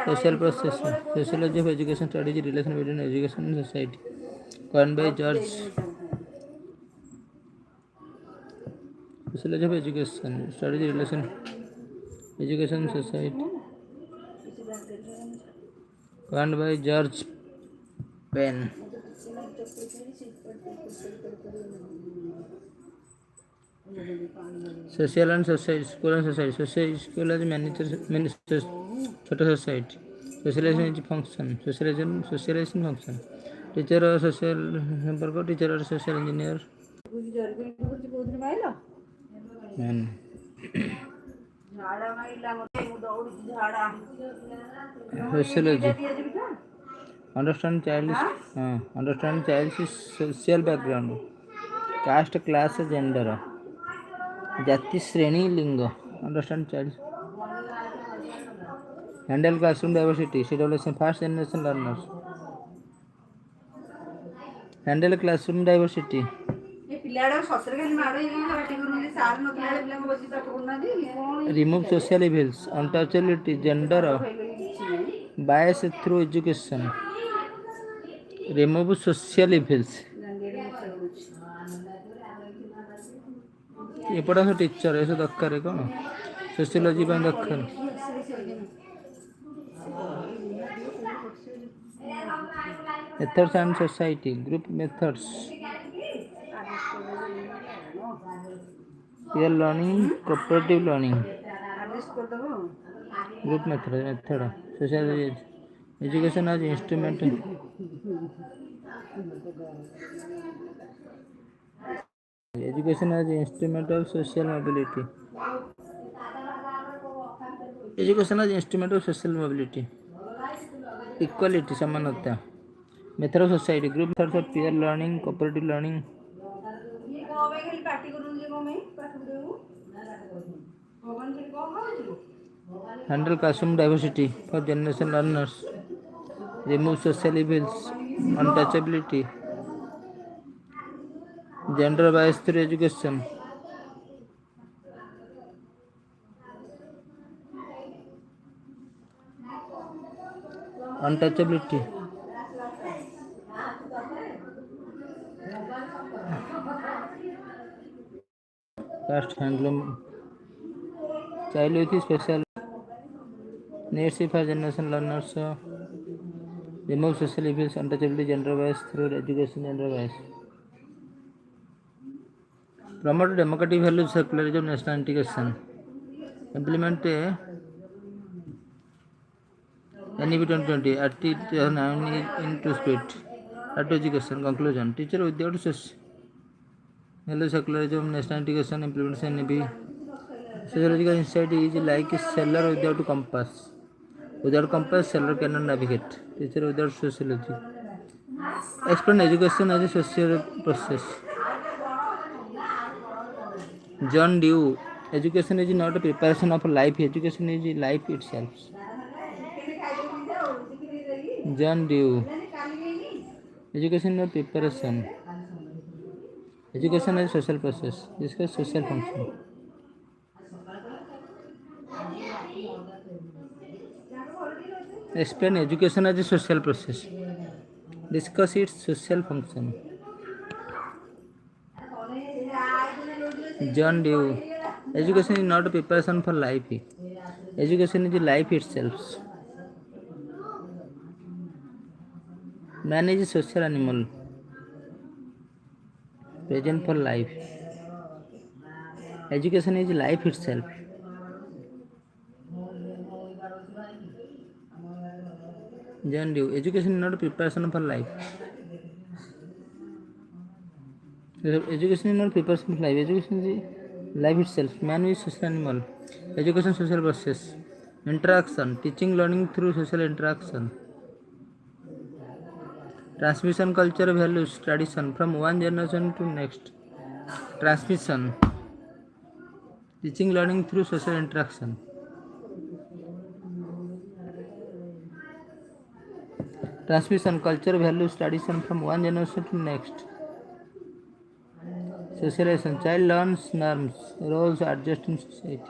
Social process, sociology of education studies the relation between education and society. Coined by George. Sociology of education studies the relation education and society. Coined by George Penn. Social and society, school and society. Social school has many society. Socialization is function. Socialization function. Teacher or social teacher or social engineer. Man. Sociology. Understand child's social background, caste, class, gender, jati, shreni, lingo. Understand child. Handle classroom diversity. Situation first generation learners. Handle classroom diversity. Remove social evils, untouchability, gender, bias through education. Remove social evils. ଏପଟା ସବୁ teacher ଏସବୁ ଦରକାର କ'ଣ sociology ପାଇଁ ଦରକାର methods and society group methods peer learning cooperative learning group method social education ଆଜ instrument Education as instrument of social mobility. Education as instrument of social mobility. Equality, samanata. Method of society. Group methods of peer learning, cooperative learning. Handle classroom diversity for generation learners. Remove social evils, untouchability. Gender bias through education. Untouchability. Caste handloom. Child with special needs for generation learners. Remove social evils, untouchability, gender bias through education, gender bias. Promote democratic values, secularism, national integration. Implement NEP 2020 at 2009 into spirit. At education conclusion. Teacher without value, secularism, national integration, implementation NEP. Sociological insight is like a sailor without compass. Without compass, sailor cannot navigate. Teacher without sociology. Explain education as a social process. John Dewey. Education is not a preparation of life. Education is life itself. John Dewey. Education is not preparation. Education is a social process. Discuss social function. Explain education as a social process. Discuss its social function. John Dewey. Education is not a preparation for life. Education is life itself. Man is a social animal, present for life. Education is life itself. John Dewey. Education is not a preparation for life. Education is not preparation for life. Education is life itself. Man is social animal. Education social process. Interaction. Teaching learning through social interaction. Transmission culture values tradition from one generation to next. Transmission. Teaching learning through social interaction. Transmission culture values tradition from one generation to next. Socialization. Child learns norms, roles adjust in society.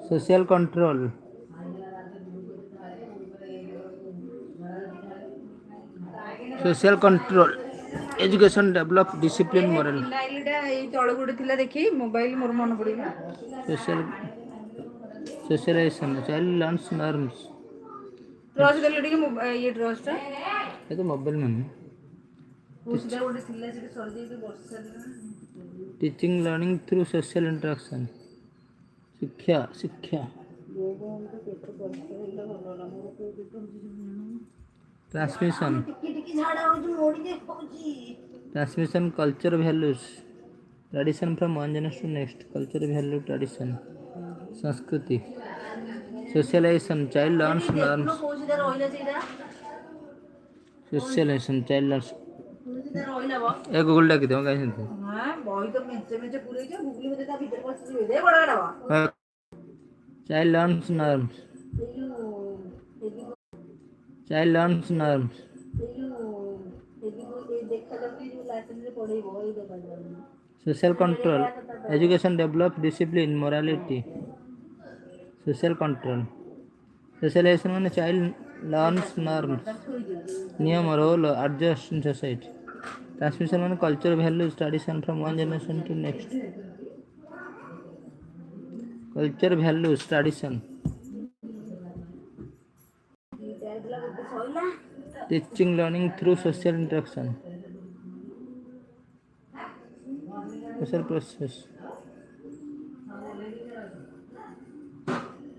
Social control. social control, education develop discipline moral. ଫିନାଇଲଟା ଏଇ ତଳ ଗୋଟେ ଥିଲା ଦେଖି mobile ମୋର ମନେ ପଡ଼ିଲା। Social socialization, child learns norms. Torch ଦେଲେ ଟିକେ ଇଏ ଟ୍ରଚ୍ଟା ये तो मोबाइल में नहीं. ସେଟା ଗୋଟେ ଥିଲା ସେଠି ସରିଯାଇକି ବର୍ଷା ଦିନ Teaching learning through social interaction. ଶିକ୍ଷା ଶିକ୍ଷା transmission transmission culture values tradition from one generation to next culture value tradition संस्कृति socialization child learns norms socialization child learns ए गूगल डाकी दो कहीं से child learns norms child learns norms social control education develop discipline morality social control socialization means child learns norms नियम role adjust in society transmission means culture values tradition from one generation to next culture values tradition teaching learning through social interaction social process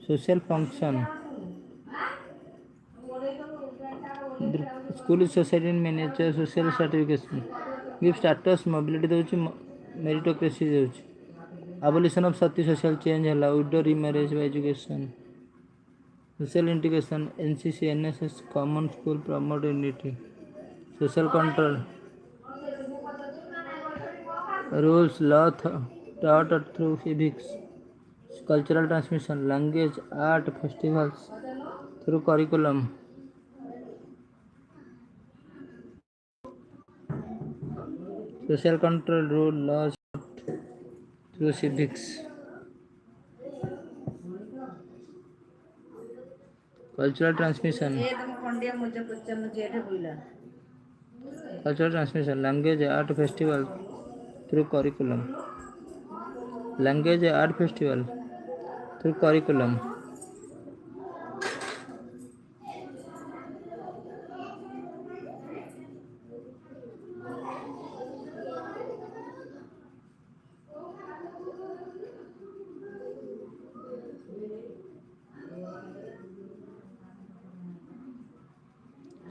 social function school is society in miniature social stratification give status mobility देउछि meritocracy देउछि abolition of sati social change हला outdoor remarriage by education social integration NCC NSS common school promote unity social control rules law taught through civics cultural transmission language art festivals through curriculum social control rule laws through civics cultural transmission cultural transmission language art festival through curriculum language art festival through curriculum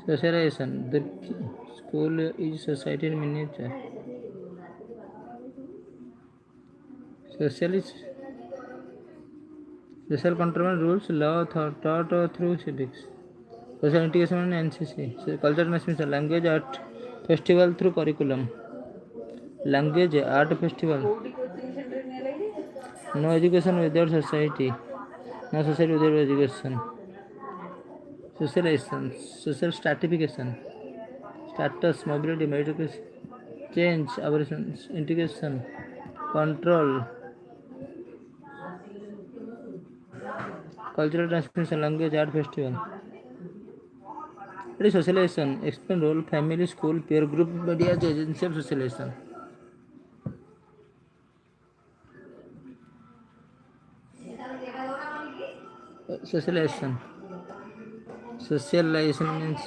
socialization the school is society in miniature social control rules law taught through civics social integration and NCC cultural transmission language art festival through curriculum language art festival no education without society no society without education socialization social stratification status mobility meritocracy change aberrations integration control cultural transmission language art festival it is socialization explain role family school peer group media agency of socialization socialization socialization means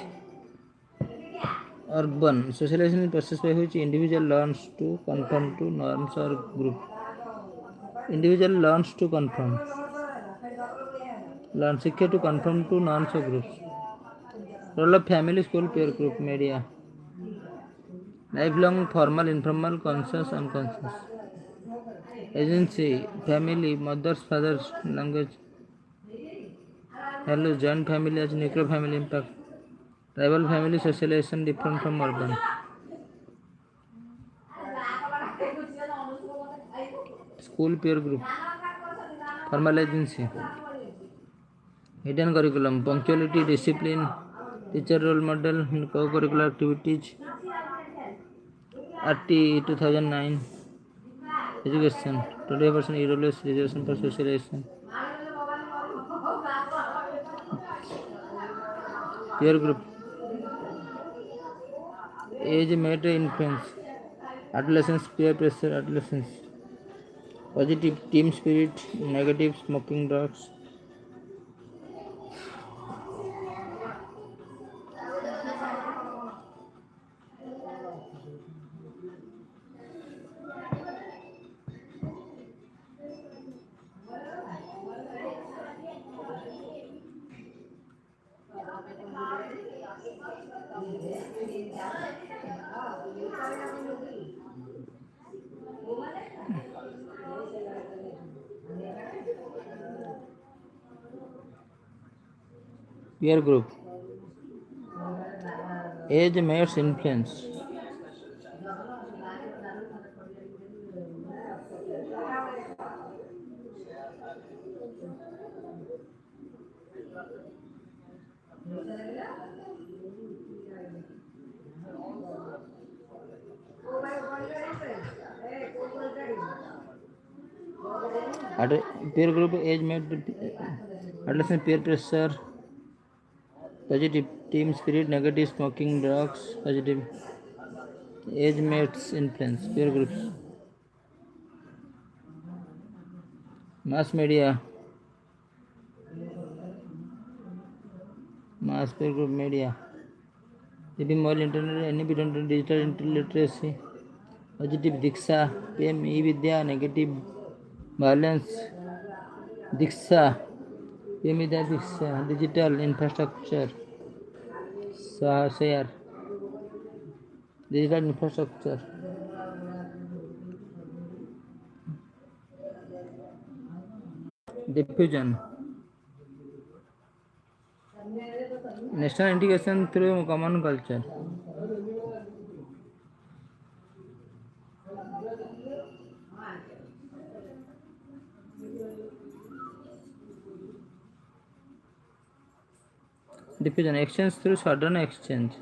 urban socialization is process by which individual learns to conform to norms or group individual learns to conform learn शिक्षा to conform to norms or groups role of family school peer group media lifelong formal informal conscious unconscious agency family mothers fathers language hello joint family as nuclear family impact tribal family socialization different from urban school peer group formal agency hidden curriculum punctuality discipline teacher role model co-curricular activities RT 2009 education 20% irrelevant reservation for socialization peer group age matter influence, adolescence peer pressure, adolescence positive team spirit, negative smoking drugs. Peer group, age matters influence, peer group age matter, adolescent peer pressure, positive team spirit, negative smoking drugs, positive age mates influence, peer groups, mass media, mass peer group media, living mobile internet, independent digital literacy, positive diksha, PM e-vidya, negative violence, diksha, PM vidya diksha, digital infrastructure, share, digital infrastructure, diffusion, national integration through common culture, diffusion, exchange through sudden exchange,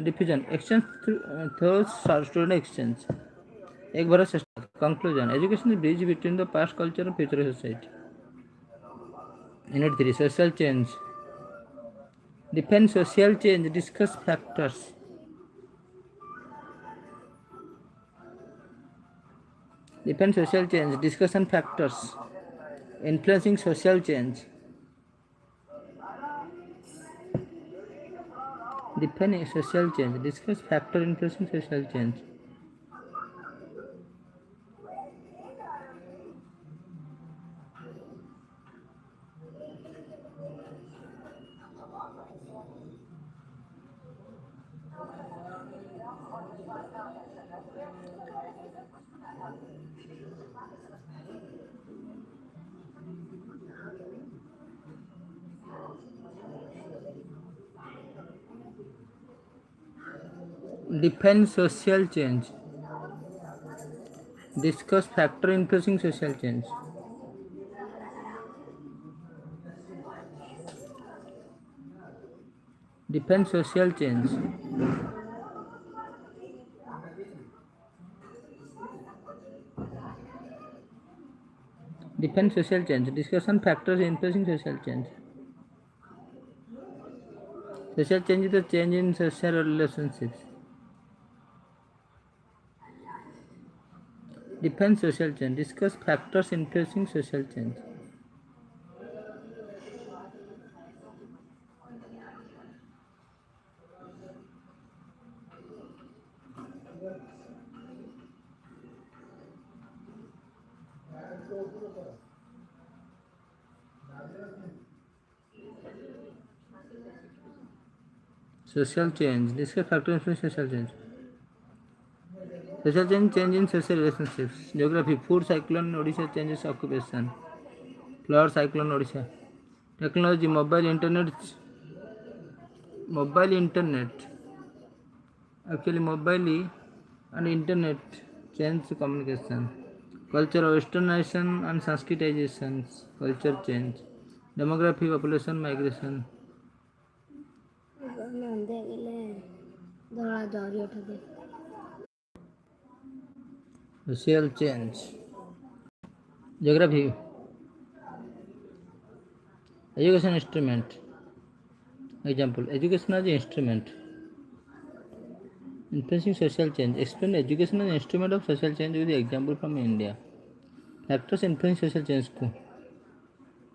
diffusion, exchange through student exchange. एक बार conclusion, education is bridge between the past culture and future society. Unit 3, social change. Define social change, discuss factors. Define social change, discussion factors influencing social change. Define social change, discuss factor influencing social change. Define social change, discuss factor influencing social change. Define social change. Define social change, discussion factors influencing social change. Social change is the change in social relationships. Define social change, discuss factors influencing social change. Social change, discuss factors influencing social change. Social change, change in social relationships. Geography, food cyclone Odisha changes occupation. Flood cyclone Odisha. Technology, mobile internet. Actually, mobile and internet change communication. Culture, westernization and sanskritization. Culture change. Demography, population migration. Social change. Geography, education instrument. Example, education as an instrument. Influencing social change. Explain education as an instrument of social change with the example from India. Factors influence social change.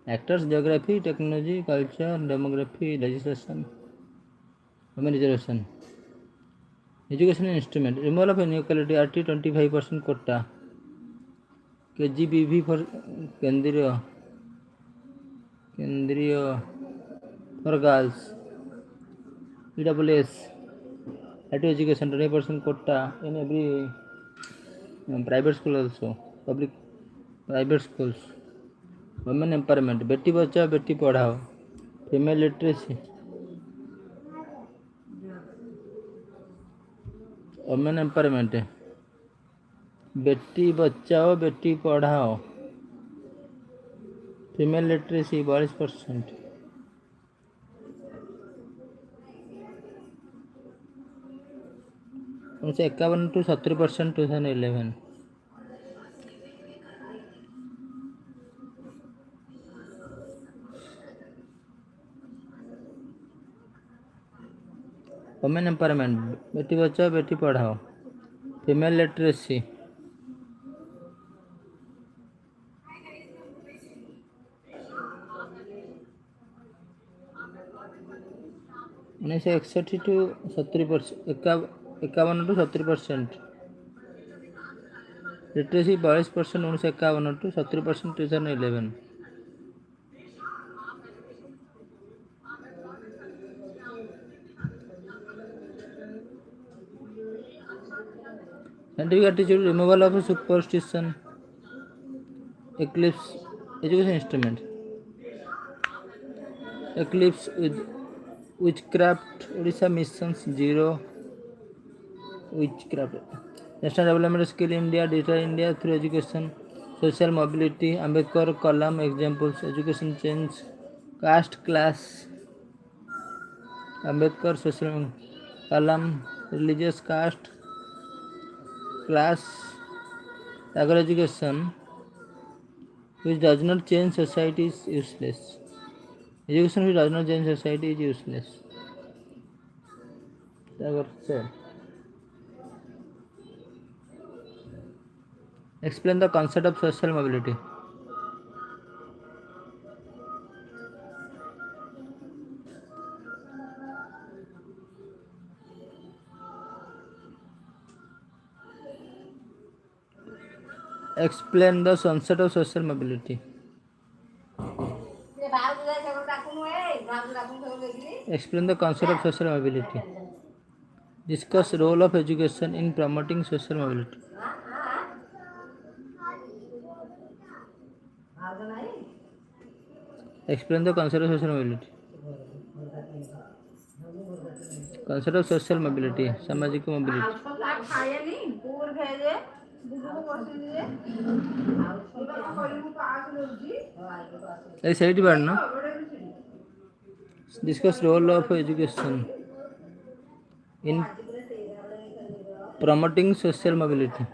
Factors geography, technology, culture, demography, legislation, women reservation. Education instrument. Removal of inequality RT 25% quota. KGBV for Kendriya for girls. EWS. Right to education 20% quota in every private school also. Public private schools. Women empowerment. Beti Bachao Beti Padhao. Female literacy. Women empowerment. Beti Bachao Beti Padhao. Female literacy 42%. 51 to 70% 2011. Women empowerment. Beti Bachao Beti Padhao. Female literacy. 1961 to 70%. 51 to 70%. Literacy 42% 1951 to 70% 2011. Scientific attitude. Removal of superstition. Eclipse. Education instrument. Eclipse with witchcraft. Odisha missions 0. Witchcraft. National Development Skill India. Digital India through education. Social mobility. Ambedkar column examples. Education change. Caste class. Ambedkar social column. Religious caste. Class. Agro education which does not change society is useless. Education which does not change society is useless. Explain the concept of social mobility. Explain the concept of social mobility. Explain the concept of social mobility. Discuss role of education in promoting social mobility. Explain the concept of social mobility. Concept of social mobility. सामाजिक mobility. ସେଇଠି ବାଢ ନା. Discuss role of education in promoting social mobility.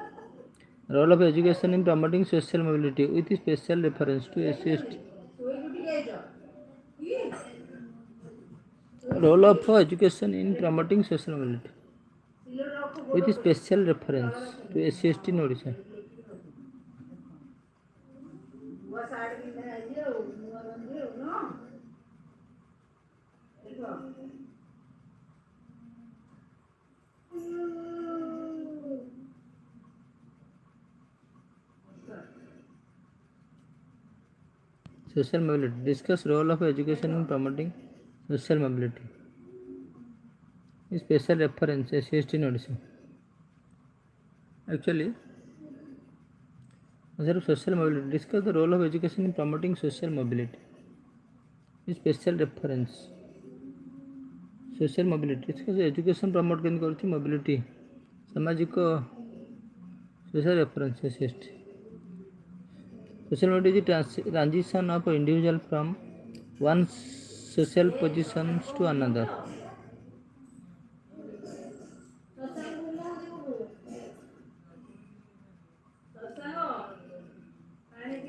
Role of education in promoting social mobility with special reference to SC/ST. Role of education in promoting social mobility with special reference to SC/ST in Odisha. Social mobility. Discuss role of education in promoting social mobility. Special reference SC/ST in Odisha. Actually, social mobility. Discuss the role of education in promoting social mobility. Special reference. Social mobility. Discuss education promote करती mobility. सामाजिक social reference SC/ST. Social mobility is the transition of an individual from one social position to another.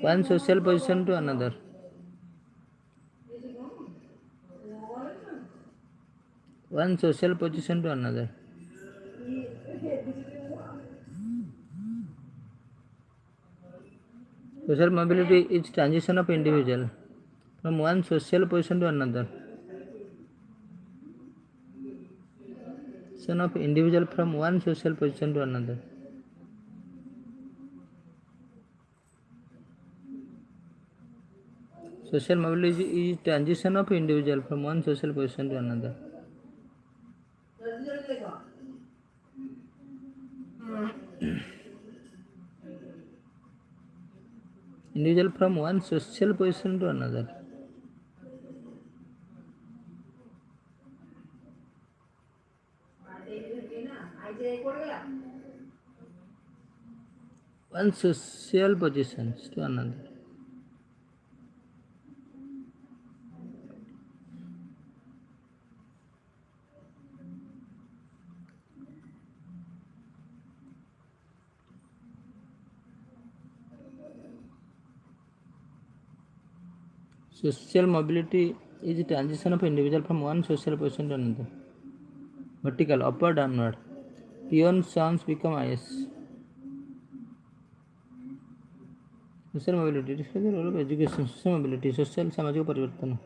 One social position to another. One social position to another. Social mobility is transition of individual from one social position to another. Transition of individual from one social position to another. Social mobility is transition of individual from one social position to another. Individual from one social position to another. One social positions to another. Social mobility is the transition of individual from one social position to another. Vertical, upward, downward. Peon sons become IS. Social mobility describes the role of education. Social mobility, social सामाजिक परिवर्तन.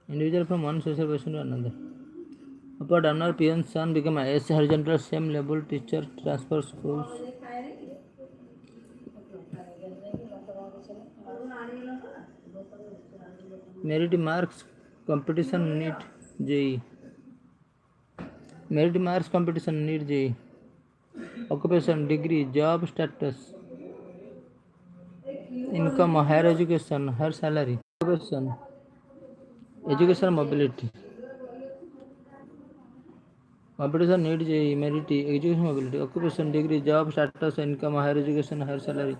Individual from one social position to another. Upward, downward, peon son become IS. Horizontal, same level, teacher transfer schools. Merit marks competition need JE. Merit marks competition need JE. Occupation, degree, job status, income, higher education, higher salary. Occupation, education mobility. Competition need JE, merit, education mobility. Occupation, degree, job status, income, higher education, higher salary.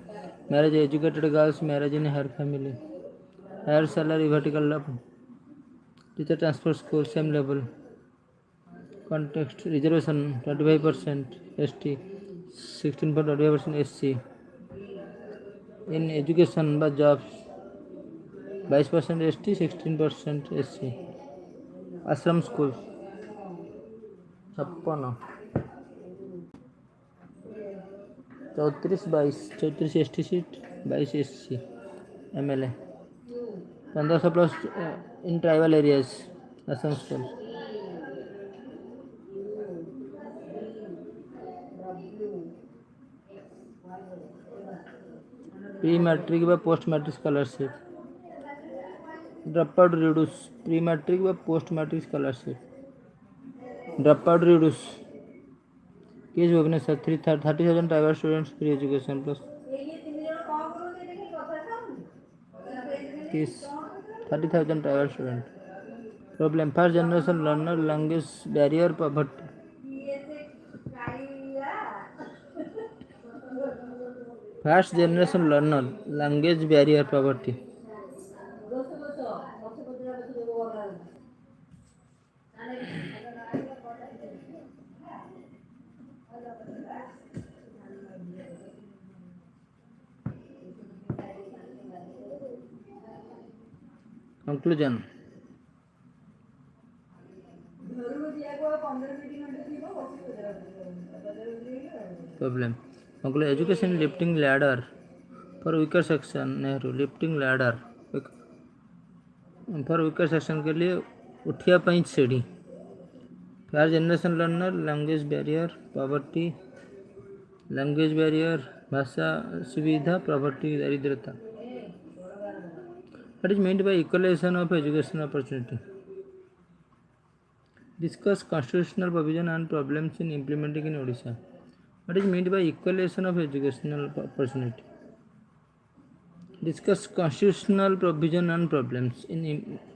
Marriage, educated girls, marriage in her family. Higher salary, vertical level. Teacher transfer school, same level. Context, reservation 25% ST, 16.25% SC. In education by jobs 22% ST, 16% SC. Ashram schools 56, 34 ST seat 22 SC MLA 1500 plus in tribal areas. Ashram schools. Pre-matric व post matric scholarship. Dropout reduce. Pre-matric व post matric scholarship. Dropout reduce. Case Bhubaneswar 30,000 tribal students free education plus. Case 30,000 tribal students. Problem, first generation learner, language barrier, poverty. First generation learner, language barrier, poverty. Conclusion. Problem. Conclusion. Education lifting ladder for weaker section. Nehru lifting ladder for weaker section के लिए उठिया पाई सीढ़ी. First generation learner, language barrier, poverty. Language barrier, भाषा सुविधा, poverty, दारिद्रता. What is meant by equalization of educational opportunity? Discuss constitutional provision and problems in implementing in Odisha. What is meant by equalization of educational opportunity? Discuss constitutional provision and problems in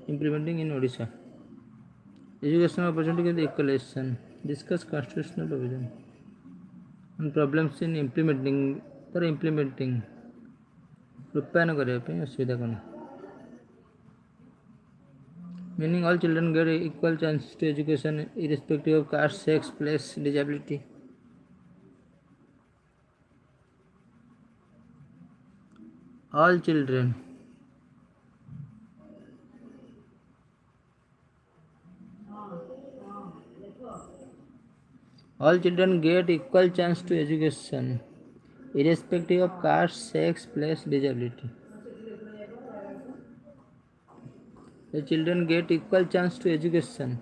implementing in Odisha. Educational opportunity is equalization. Discuss constitutional provision and problems in implementing. तर implementing Rupayan करने पे असुविधा कौन? Meaning all children get equal chance to education irrespective of caste, sex, place, disability. All children All children get equal chance to education, irrespective of caste, sex, place, disability. The children get equal chance to education.